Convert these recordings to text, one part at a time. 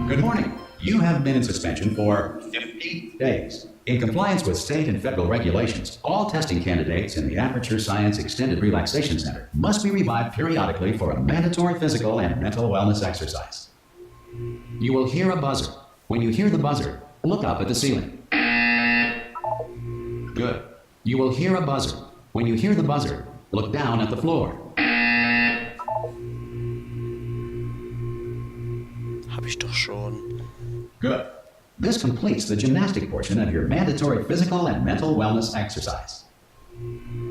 Good morning. You have been in suspension for 50 days. In compliance with state and federal regulations, all testing candidates in the Aperture Science Extended Relaxation Center must be revived periodically for a mandatory physical and mental wellness exercise. You will hear a buzzer. When you hear the buzzer, look up at the ceiling. Good. You will hear a buzzer. When you hear the buzzer, look down at the floor. Hab ich doch schon. Good. This completes the gymnastic portion of your mandatory physical and mental wellness exercise.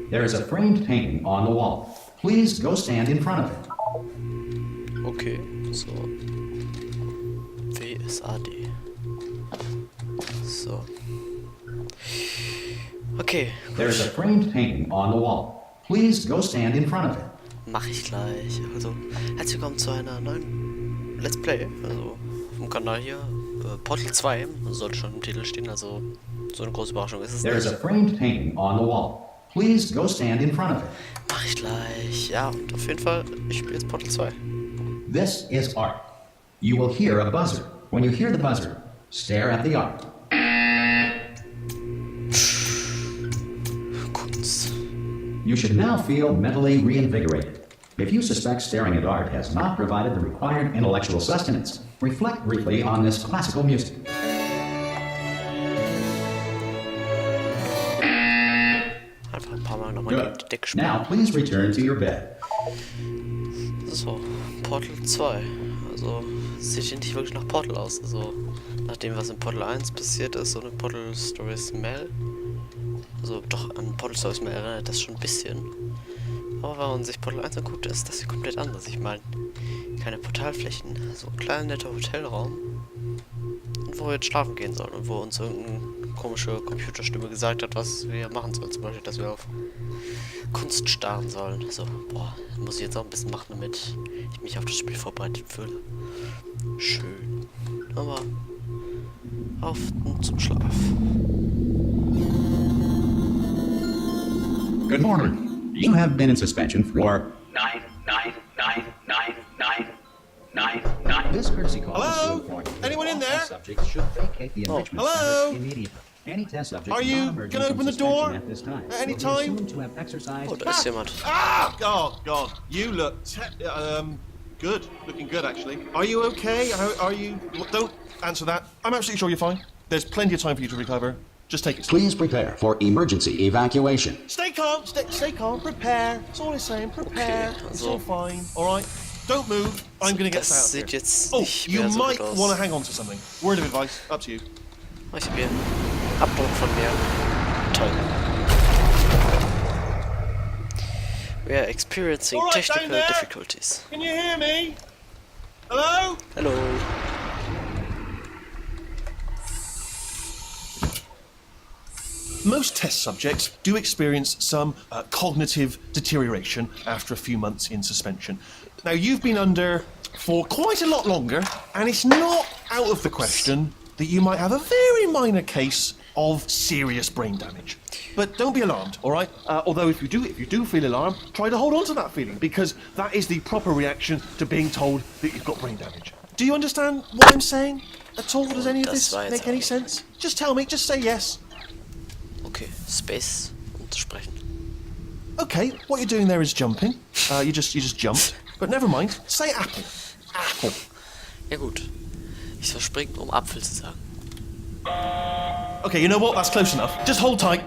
There is a framed painting on the wall. Please go stand in front of it. Okay, so. WSAD. So. Okay. There is a framed painting on the wall. Please go stand in front of it. Mach ich gleich. Also, herzlich willkommen zu einer neuen Let's Play. Also, vom Kanal hier. Portal 2 sollte schon im Titel stehen, also so eine große Überraschung ist es There is a nicht. framed painting on the wall. Please go stand in front of it. Mach ich gleich. Ja, und auf jeden Fall, ich spiele jetzt Portal 2. This is art. You will hear a buzzer. When you hear the buzzer, stare at the art. Kunst. You should now feel mentally reinvigorated. If you suspect staring at art has not provided the required intellectual sustenance, reflect briefly on this classical music. Einfach ein paar Mal nochmal die Decke spielen. Now please return to your bed. So, Portal 2. Also, es sieht nicht wirklich nach Portal aus. Also, nach dem, was in Portal 1 passiert ist, so eine Portal Stories Mail. Also, doch, an Portal Stories Mail erinnert das schon ein bisschen. Aber wenn man sich Portal 1 anguckt, ist das hier komplett anders. Ich meine, keine Portalflächen, so ein kleiner netter Hotelraum. Und wo wir jetzt schlafen gehen sollen und wo uns irgendeine komische Computerstimme gesagt hat, was wir machen sollen. Zum Beispiel, dass wir auf Kunst starren sollen. So, boah, muss ich jetzt auch ein bisschen machen, damit ich mich auf das Spiel vorbereitet fühle. Schön. Aber auf zum Schlaf. Good morning. You have been in suspension for 9. This courtesy call is to inform you. Anyone in there? Subjects should vacate the enrichment Hello? center immediately. Any test subject Are you non-emergent gonna from open the door suspension at this time at any will be time? assumed to have exercised Oh, da ist jemand. Ah! Oh, God. You look good. Looking good, actually. Are you okay? Are you... Don't answer that. I'm absolutely sure you're fine. There's plenty of time for you to recover. Just take it slow. Please prepare for emergency evacuation. Stay calm. Stay calm. Prepare. That's all I'm saying. Prepare. Okay, It's also- all fine. All right? Don't move. I'm going to get Das us out sieht of here. jetzt Oh, nicht you mehr so might gut aus. want to hang on to something. Word of advice. Up to you. Oh, ich hab hier einen Abdruck von mir. Toll. We are experiencing All right, down technical there. difficulties. Can you hear me? Hello? Hello. Most test subjects do experience some cognitive deterioration after a few months in suspension. Now, you've been under for quite a lot longer, and it's not out of the question that you might have a very minor case of serious brain damage. But don't be alarmed, all right? Although if you do feel alarmed, try to hold on to that feeling, because that is the proper reaction to being told that you've got brain damage. Do you understand what I'm saying at all? Does any of this make any sense? Just tell me, just say yes. Okay, Space, um zu sprechen. Okay, what you're doing there is jumping. You just jumped. But never mind. Say apple. Apple. Ja gut. Ich soll springen, um Apfel zu sagen. Okay, you know what? That's close enough. Just hold tight.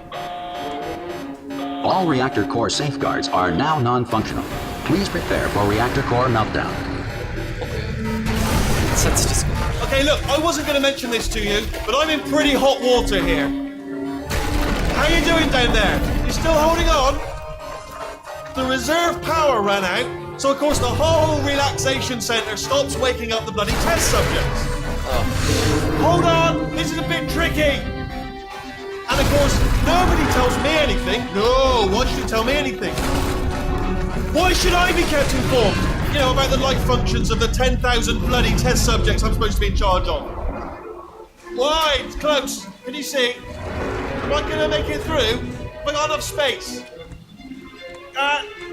All reactor core safeguards are now non-functional. Please prepare for reactor core meltdown. Jetzt hat sich das gemacht. Okay, look, I wasn't going to mention this to you, but I'm in pretty hot water here. How you doing down there? You still holding on? The reserve power ran out, so of course the whole relaxation centre stops waking up the bloody test subjects. Hold on, this is a bit tricky. And of course, nobody tells me anything. No, why should you tell me anything? Why should I be kept informed? You know, about the life functions of the 10,000 bloody test subjects I'm supposed to be in charge of. Why? It's close. Can you see? Am I gonna make it through? Have I got enough space?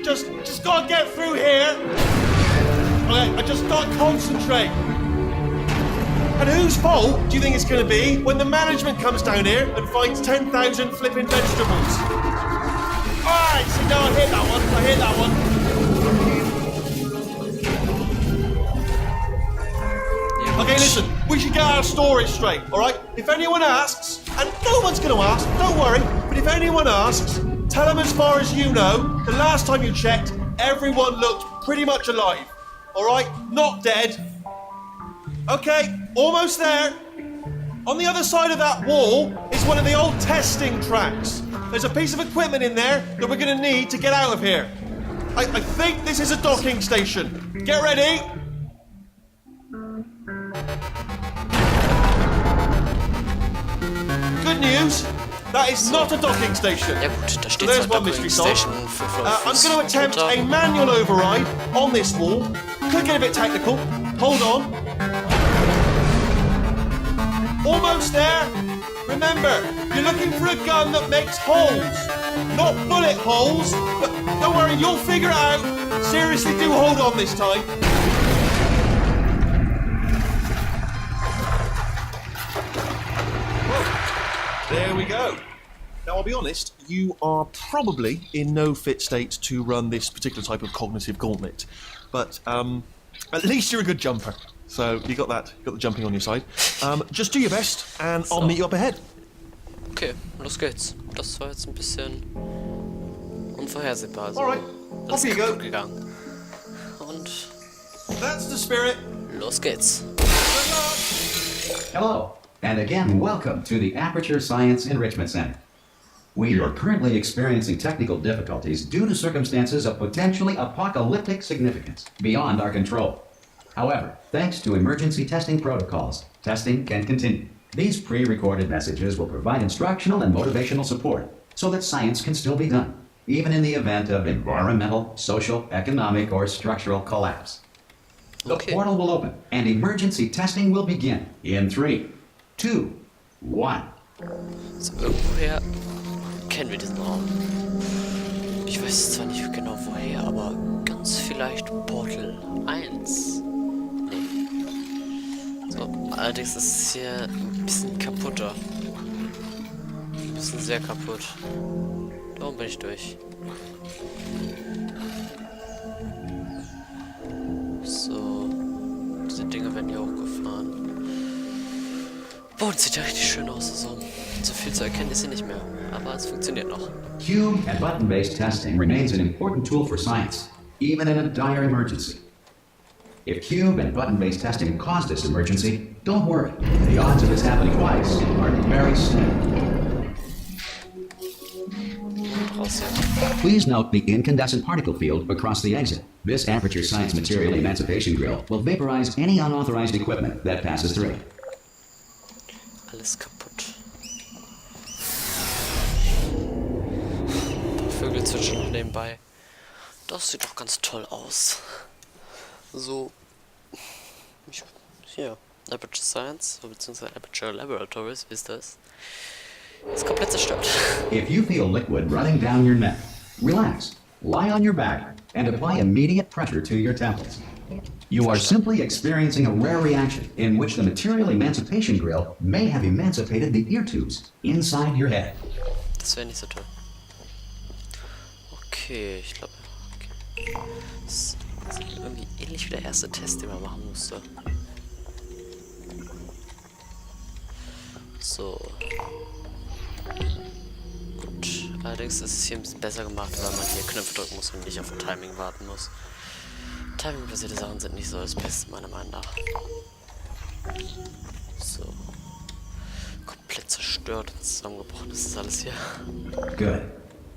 Just gotta get through here. Okay, I just gotta concentrate. And whose fault do you think it's going to be when the management comes down here and finds 10,000 flipping vegetables? Alright, so no, I hit that one. Okay, listen, we should get our stories straight, alright? If anyone asks, and no one's going to ask, don't worry, but if anyone asks, tell them as far as you know, the last time you checked, everyone looked pretty much alive. Alright? Not dead. Okay, almost there. On the other side of that wall is one of the old testing tracks. There's a piece of equipment in there that we're going to need to get out of here. I think this is a docking station. Get ready. Good news. That is not a docking station. Ja gut, da steht There's zwar one mystery Docking solved. Station für I'm going to attempt a manual override on this wall. Could get a bit technical. Hold on. Almost there. Remember, you're looking for a gun that makes holes. Not bullet holes, but don't worry, you'll figure it out. Seriously, do hold on this time. There we go. Now, I'll be honest, you are probably in no fit state to run this particular type of cognitive gauntlet. But at least you're a good jumper. So you got that, you got the jumping on your side. Just do your best, and I'll meet you up ahead. Okay, los geht's. Das war jetzt ein bisschen unvorhersehbar. Also, Alright, off you go. Gegangen. Und That's the spirit. los geht's. Good luck. Hello, and again, welcome to the Aperture Science Enrichment Center. We are currently experiencing technical difficulties due to circumstances of potentially apocalyptic significance beyond our control. However, thanks to emergency testing protocols, testing can continue. These pre-recorded messages will provide instructional and motivational support so that science can still be done, even in the event of environmental, social, economic, or structural collapse. The portal will open and emergency testing will begin in 3, 2, 1. So, irgendwoher kennen wir diesen Raum. Ich weiß zwar nicht genau woher, aber ganz vielleicht Portal 1. Nee. So, allerdings ist es hier ein bisschen kaputter. Ein bisschen sehr kaputt. Darum bin ich durch. So, diese Dinge werden hier hochgefahren. Boah, das sieht ja richtig schön aus. Also, so viel zu erkennen ist hier nicht mehr. Aber es funktioniert noch. Cube and button-based testing remains an important tool for science, even in a dire emergency. If cube and button-based testing caused this emergency, don't worry. The odds of this happening twice are very slim. Raus hier. Please note the incandescent particle field across the exit. This Aperture Science Material Emancipation Grill will vaporize any unauthorized equipment that passes through. Alles kaputt. Ein paar Vögel zwitschern noch nebenbei. Das sieht doch ganz toll aus. So. Hier. Aperture Science, beziehungsweise Aperture Laboratories, wie ist das? Ist komplett zerstört. If you feel liquid running down your neck, relax, lie on your back, and apply immediate pressure to your temples. You are simply experiencing a rare reaction in which the Material Emancipation Grill may have emancipated the ear tubes inside your head. Das wäre nicht so toll. Okay, ich glaube. Okay. Das ist irgendwie ähnlich wie der erste Test, den man machen musste. So. Gut. Allerdings ist es hier ein bisschen besser gemacht, weil man hier Knöpfe drücken muss und nicht auf ein Timing warten muss. Timing-basierte Sachen sind nicht so das Beste, meiner Meinung nach. So. Komplett zerstört und zusammengebrochen ist das alles hier. Good.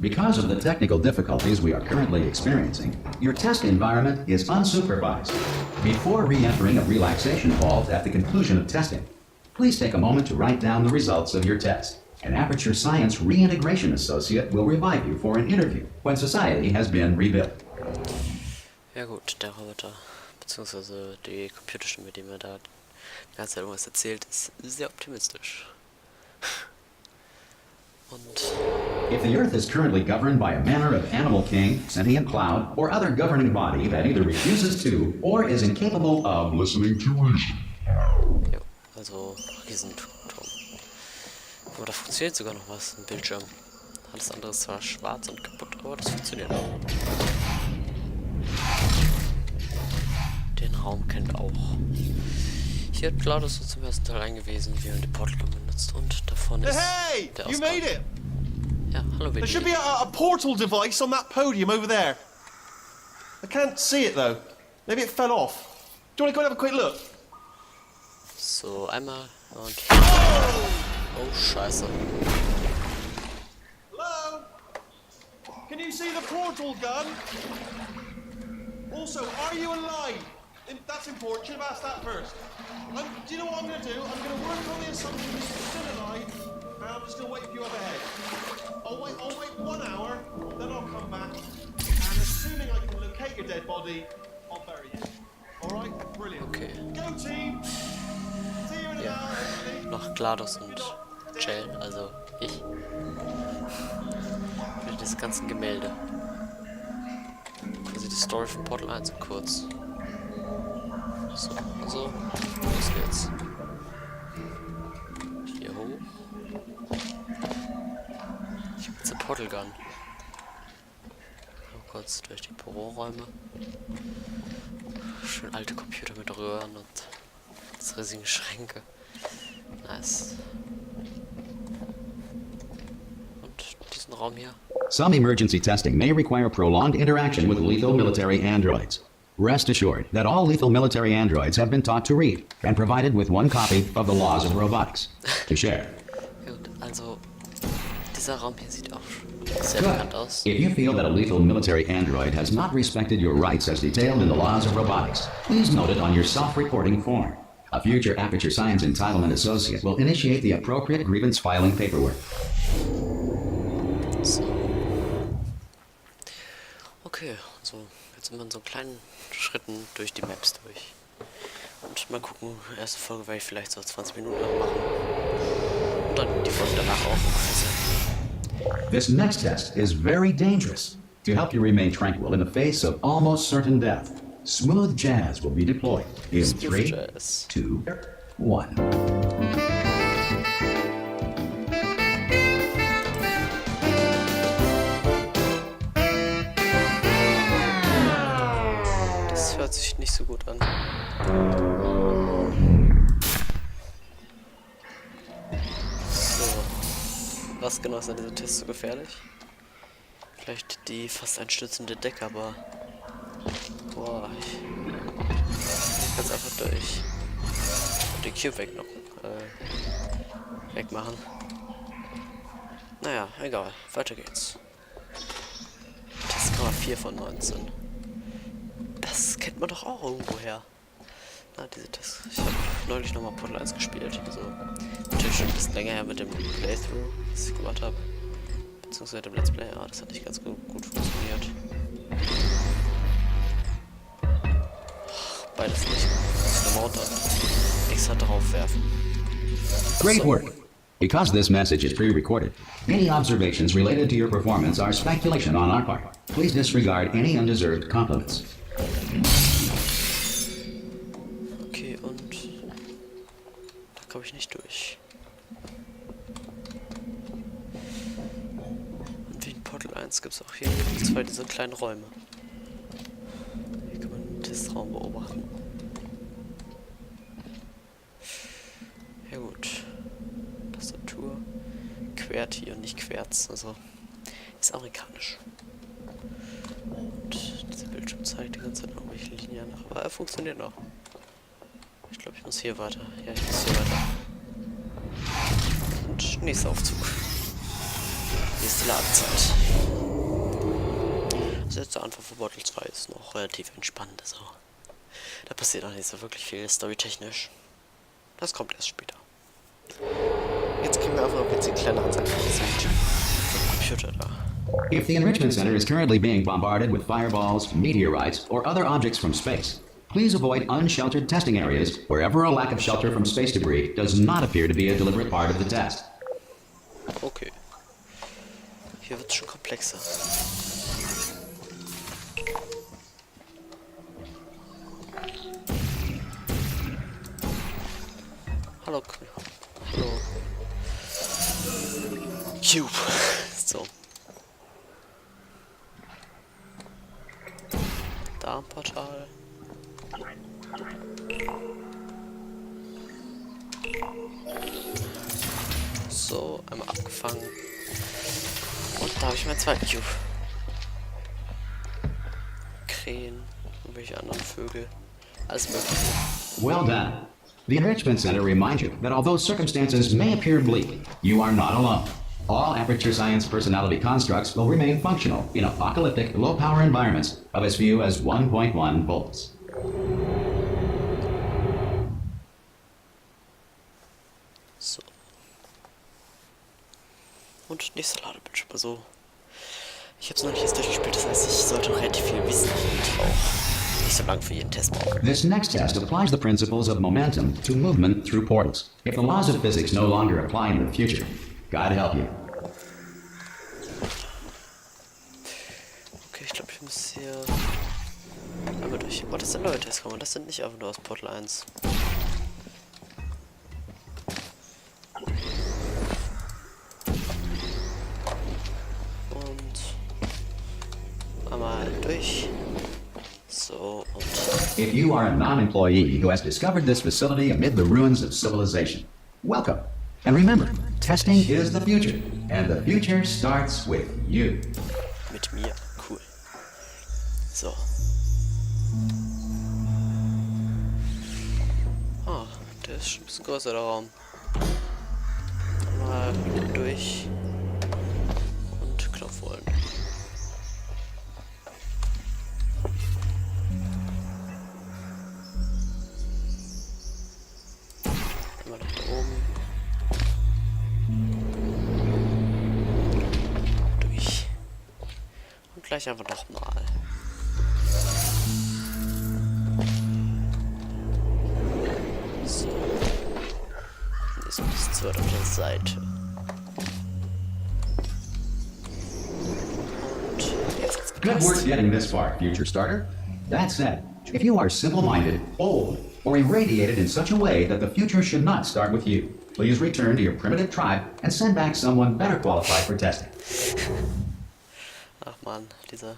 Because of the technical difficulties we are currently experiencing, your test environment is unsupervised. Before re-entering a relaxation vault at the conclusion of testing, please take a moment to write down the results of your test. An Aperture Science Reintegration Associate will revive you for an interview when society has been rebuilt. Ja gut, der Roboter, beziehungsweise die Computerstimme, die mir da die ganze Zeit irgendwas erzählt, ist sehr optimistisch. Und If the Earth is currently governed by a manner of animal king, sentient cloud, or other governing body that either refuses to or is incapable of listening to reason. jo, Also Riesenturm. Aber da funktioniert sogar noch was, ein Bildschirm. Alles andere ist zwar schwarz und kaputt, aber das funktioniert auch. Den Raum kennen wir auch. Hier hat Claudius so zum ersten Teil eingewiesen, wie man die Portal benutzt, und davon ist Hey, der you Ausgang. made it! Ja, hallo There should Willi. be a portal device on that podium over there. I can't see it though. Maybe it fell off. Do you want to go and have a quick look? So, einmal und... Oh, scheiße. Hello? Can you see the portal gun? Also, are you alive? That's important. Should have asked that first. Do you know what I'm going to do? I'm going to work on the assumption that you're still alive, and I'm just going to wait for you up ahead. I'll wait 1 hour, then I'll come back, and assuming I can locate your dead body, I'll bury you. All right? Brilliant. Okay. Go team. See you in an Ja, hour. Hopefully. noch Claudius und Jane, also ich. Für diese ganzen Gemälde. Quasi die Story von Portal 1 kurz. So, also, los geht's. Hier hoch. Ich hab jetzt eine Portal Gun. Mal kurz durch die Büroräume. Schön alte Computer mit Röhren und das riesigen Schränke. Nice. Und diesen Raum hier. Some emergency testing may require prolonged interaction with lethal military androids. Rest assured that all lethal military androids have been taught to read and provided with one copy of the laws of robotics to share. Gut, also dieser Raum hier sieht auch sehr bekannt aus. If you feel that a lethal military android has not respected your rights as detailed in the laws of robotics, please note it on your self-reporting form. A future Aperture Science Entitlement Associate will initiate the appropriate grievance filing paperwork. So. Okay, also jetzt sind wir in so kleinen Schritten durch die Maps durch. Und mal gucken, erste Folge werde ich vielleicht so 20 Minuten lang machen. Und dann die Folge danach auch ungefähr. This next test is very dangerous. To help you remain tranquil in the face of almost certain death, smooth jazz will be deployed in Smooth 3, Jazz. 2, 1. Das hört sich nicht so gut an. So. Was genau ist an diesem Test so gefährlich? Vielleicht die fast einstürzende Decke, aber... Boah, ich kann's einfach durch. Und den Cube wegmachen. Naja, egal. Weiter geht's. Testkammer 4 von 19. Das kennt man doch auch irgendwo her. Na, diese Tests. Ich habe neulich nochmal Portal 1 gespielt. Also, natürlich schon ein bisschen länger her mit dem Playthrough, was ich gemacht habe. Beziehungsweise dem Let's Play. Ja, das hat nicht ganz gut funktioniert. Beides nicht. Ich muss nochmal extra drauf werfen. Great work. Because this message is pre-recorded, any observations related to your performance are speculation on our part. Please disregard any undeserved compliments. Okay, und da komme ich nicht durch. Und wie in Portal 1 gibt es auch hier 2 dieser kleinen Räume. Hier kann man einen Testraum beobachten. Ja gut. Tastatur. QWERTY und nicht Querz, also ist amerikanisch. Und dieser Bildschirm zeigt die ganze Zeit irgendwelche Linien nach, aber er funktioniert noch. Ich glaube, ich muss hier weiter. Ja, ich muss hier weiter. Und nächster Aufzug. Nächste Ladezeit. Das letzte Anfang von Portal 2 ist noch relativ entspannt, also da passiert auch nicht so wirklich viel storytechnisch. Das kommt erst später. Jetzt kriegen wir einfach ein bisschen kleineren Sachen von diesem Computer da. If the Enrichment Center is currently being bombarded with fireballs, meteorites, or other objects from space, please avoid unsheltered testing areas wherever a lack of shelter from space debris does not appear to be a deliberate part of the test. Okay. Hier wird es schon komplexer. Hallo Cube. So. Da ein Portal. So, einmal abgefangen. Und da habe ich meinen zweiten Cube. Krähen, irgendwelche anderen Vögel. Alles mögliche. Well done. The Enrichment Center reminds you that although circumstances may appear bleak, you are not alone. All Aperture Science personality constructs will remain functional in apocalyptic, low-power environments of as few as 1.1 volts. So. Und nächster Ladebildschirm. Also, ich habe es noch nicht jetzt durchgespielt, das heißt, ich sollte noch relativ viel wissen und auch nicht so lang für jeden Test brauchen. This next test applies the principles of momentum to movement through portals. If the laws of physics no longer apply in the future, God help you. Okay, ich glaube, ich muss hier einmal durch. Oh, das sind neue Testkammern, das sind nicht einfach nur aus Portal 1. Einmal durch. So, und... If you are a non-employee who has discovered this facility amid the ruins of civilization, welcome. And remember, testing is the future, and the future starts with you. Mit mir. Cool. So. Ah, der ist schon ein bisschen größer, der Raum. Mal durch. Und Knopf holen. Einmal nach da oben. Durch. Und gleich einfach nochmal. So. Und ist ein bisschen zu weit auf der Seite. Und jetzt geht's Good work getting this far, future starter. That said, if you are simple-minded, old, or irradiated in such a way that the future should not start with you, please return to your primitive tribe and send back someone better qualified for testing. Ach man, dieser...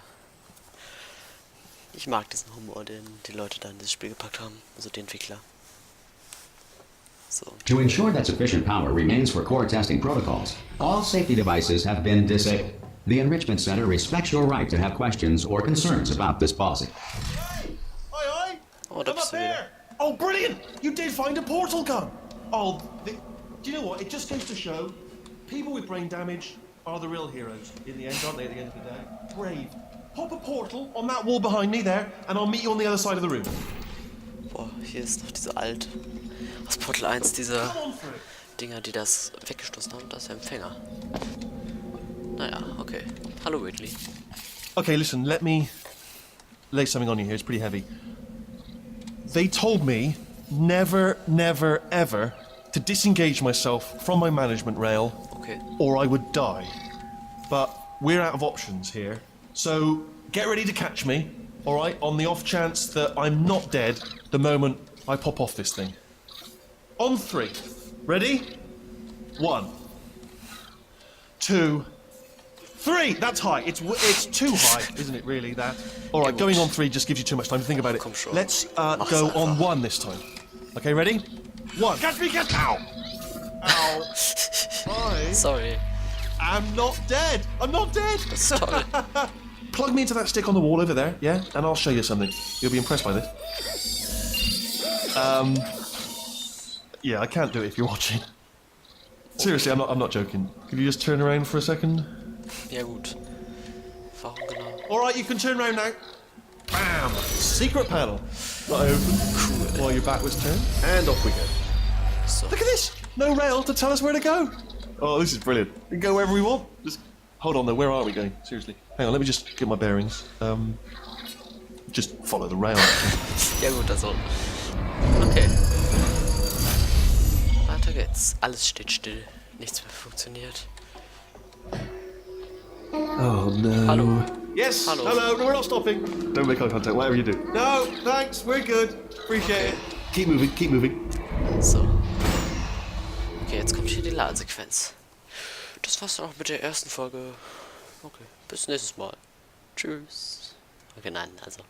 Ich mag diesen Humor, den die Leute da in dieses Spiel gepackt haben. Also die Entwickler. So. To ensure that sufficient power remains for core testing protocols, all safety devices have been disabled. The Enrichment Center respects your right to have questions or concerns about this policy. Oi, oi! Oh, da I'm bist up du wieder. there! Oh, brilliant! You did find a portal gun! Oh, do you know what? It just goes to show, people with brain damage are the real heroes in the end, aren't they, at the end of the day? Brave. Pop a portal on that wall behind me there, and I'll meet you on the other side of the room. Boah, hier ist noch diese alte... Aus Portal 1, diese Come on through. Dinger, die das weggestoßen haben. Das ist der Empfänger. Naja, okay. Hallo, Whitley. Okay, listen, let me lay something on you here. It's pretty heavy. They told me never, never, ever to disengage myself from my management rail, Okay. or I would die. But we're out of options here. So get ready to catch me, alright, on the off chance that I'm not dead the moment I pop off this thing. On 3. Ready? 1, 2, 3. That's high. It's too high, isn't it? Really? That. All right. Going on 3 just gives you too much time to think about it. Komm schon. Let's Mach's go einfach. on 1 this time. Okay. Ready? 1. Catch me! Catch! Ow! Ow! Sorry. I'm not dead. I'm not dead. Das ist toll. Plug me into that stick on the wall over there, yeah, and I'll show you something. You'll be impressed by this. Yeah, I can't do it if you're watching. Seriously, I'm not joking. Could you just turn around for a second? Ja gut. Warum genau? All right, you can turn around now. Bam! Secret panel. Not open. Cool. While your back was turned, and off we go. So. Look at this. No rail to tell us where to go. Oh, this is brilliant. We can go wherever we want. Just hold on though. Where are we going? Seriously. Hang on. Let me just get my bearings. Just follow the rail. Ja gut, also. Okay. Weiter geht's. Alles steht still. Nichts mehr funktioniert. Oh no. Hallo. Yes. Hello. Hello. No, we're not stopping. Don't make eye contact. Whatever you do. No, thanks. We're good. Appreciate it. Keep moving. Keep moving. So. Okay, jetzt kommt hier die Ladesequenz. das war's dann auch mit der ersten Folge. Okay, bis nächstes Mal. Tschüss. Okay, nein, also